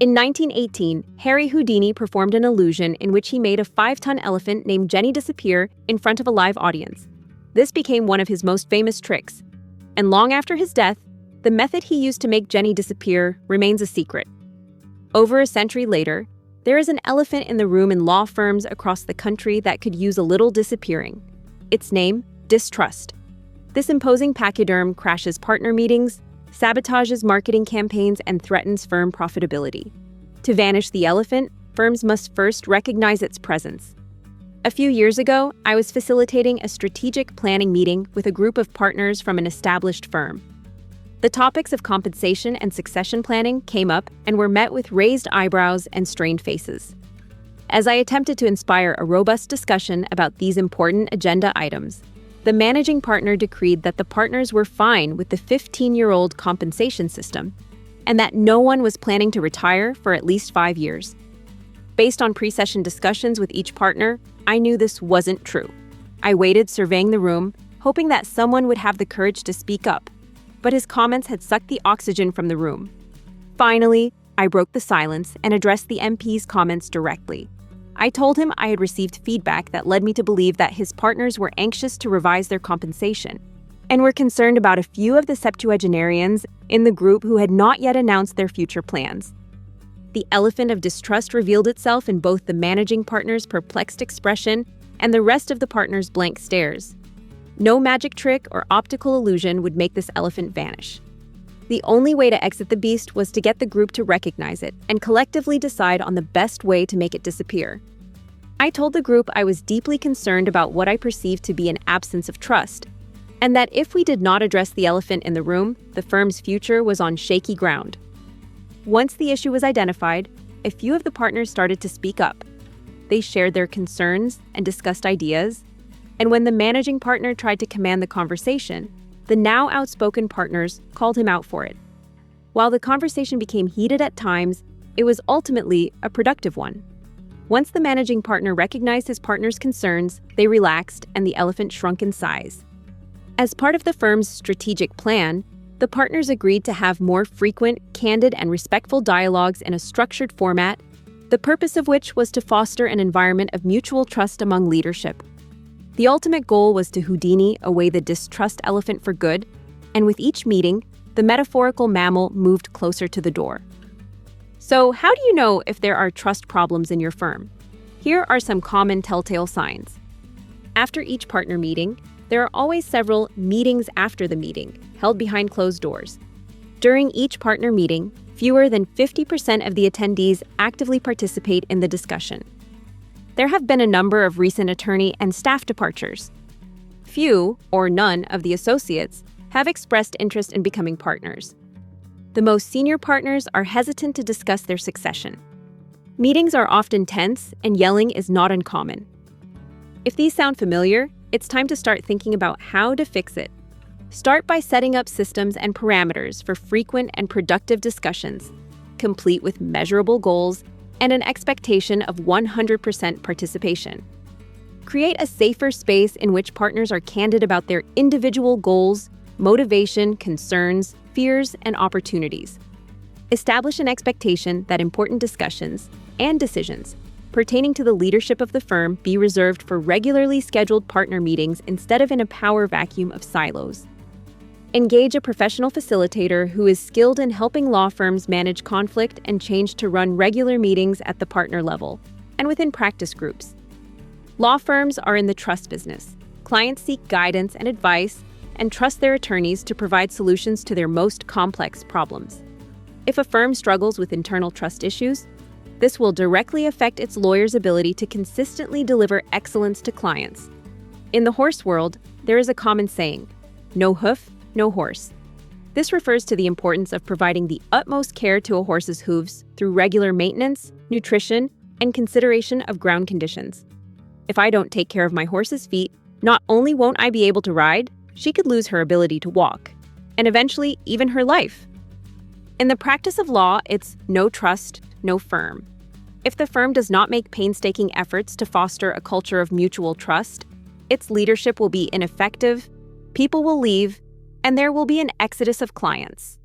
In 1918, Harry Houdini performed an illusion in which he made a 5-ton elephant named Jenny disappear in front of a live audience. This became one of his most famous tricks, and long after his death, the method he used to make Jenny disappear remains a secret. Over a century later, there is an elephant in the room in law firms across the country that could use a little disappearing. Its name, distrust. This imposing pachyderm crashes partner meetings, sabotages marketing campaigns, and threatens firm profitability. To vanish the elephant, firms must first recognize its presence. A few years ago, I was facilitating a strategic planning meeting with a group of partners from an established firm. The topics of compensation and succession planning came up and were met with raised eyebrows and strained faces. As I attempted to inspire a robust discussion about these important agenda items, the managing partner decreed that the partners were fine with the 15-year-old compensation system and that no one was planning to retire for at least 5 years. Based on pre-session discussions with each partner, I knew this wasn't true. I waited, surveying the room, hoping that someone would have the courage to speak up, but his comments had sucked the oxygen from the room. Finally, I broke the silence and addressed the MP's comments directly. I told him I had received feedback that led me to believe that his partners were anxious to revise their compensation and were concerned about a few of the septuagenarians in the group who had not yet announced their future plans. The elephant of distrust revealed itself in both the managing partner's perplexed expression and the rest of the partners' blank stares. No magic trick or optical illusion would make this elephant vanish. The only way to exit the beast was to get the group to recognize it and collectively decide on the best way to make it disappear. I told the group I was deeply concerned about what I perceived to be an absence of trust, and that if we did not address the elephant in the room, the firm's future was on shaky ground. Once the issue was identified, a few of the partners started to speak up. They shared their concerns and discussed ideas, and when the managing partner tried to command the conversation, the now outspoken partners called him out for it. While the conversation became heated at times, it was ultimately a productive one. Once the managing partner recognized his partner's concerns, they relaxed and the elephant shrunk in size. As part of the firm's strategic plan, the partners agreed to have more frequent, candid, and respectful dialogues in a structured format, the purpose of which was to foster an environment of mutual trust among leadership. The ultimate goal was to Houdini away the distrust elephant for good, and with each meeting, the metaphorical mammal moved closer to the door. So, how do you know if there are trust problems in your firm? Here are some common telltale signs. After each partner meeting, there are always several meetings after the meeting, held behind closed doors. During each partner meeting, fewer than 50% of the attendees actively participate in the discussion. There have been a number of recent attorney and staff departures. Few, or none, of the associates have expressed interest in becoming partners. The most senior partners are hesitant to discuss their succession. Meetings are often tense, and yelling is not uncommon. If these sound familiar, it's time to start thinking about how to fix it. Start by setting up systems and parameters for frequent and productive discussions, complete with measurable goals and an expectation of 100% participation. Create a safer space in which partners are candid about their individual goals, motivation, concerns, fears, and opportunities. Establish an expectation that important discussions and decisions pertaining to the leadership of the firm be reserved for regularly scheduled partner meetings instead of in a power vacuum of silos. Engage a professional facilitator who is skilled in helping law firms manage conflict and change to run regular meetings at the partner level and within practice groups. Law firms are in the trust business. Clients seek guidance and advice and trust their attorneys to provide solutions to their most complex problems. If a firm struggles with internal trust issues, this will directly affect its lawyers' ability to consistently deliver excellence to clients. In the horse world, there is a common saying, "No hoof, no horse." This refers to the importance of providing the utmost care to a horse's hooves through regular maintenance, nutrition, and consideration of ground conditions. If I don't take care of my horse's feet, not only won't I be able to ride, she could lose her ability to walk, and eventually even her life. In the practice of law, it's no trust, no firm. If the firm does not make painstaking efforts to foster a culture of mutual trust, its leadership will be ineffective, people will leave, and there will be an exodus of clients.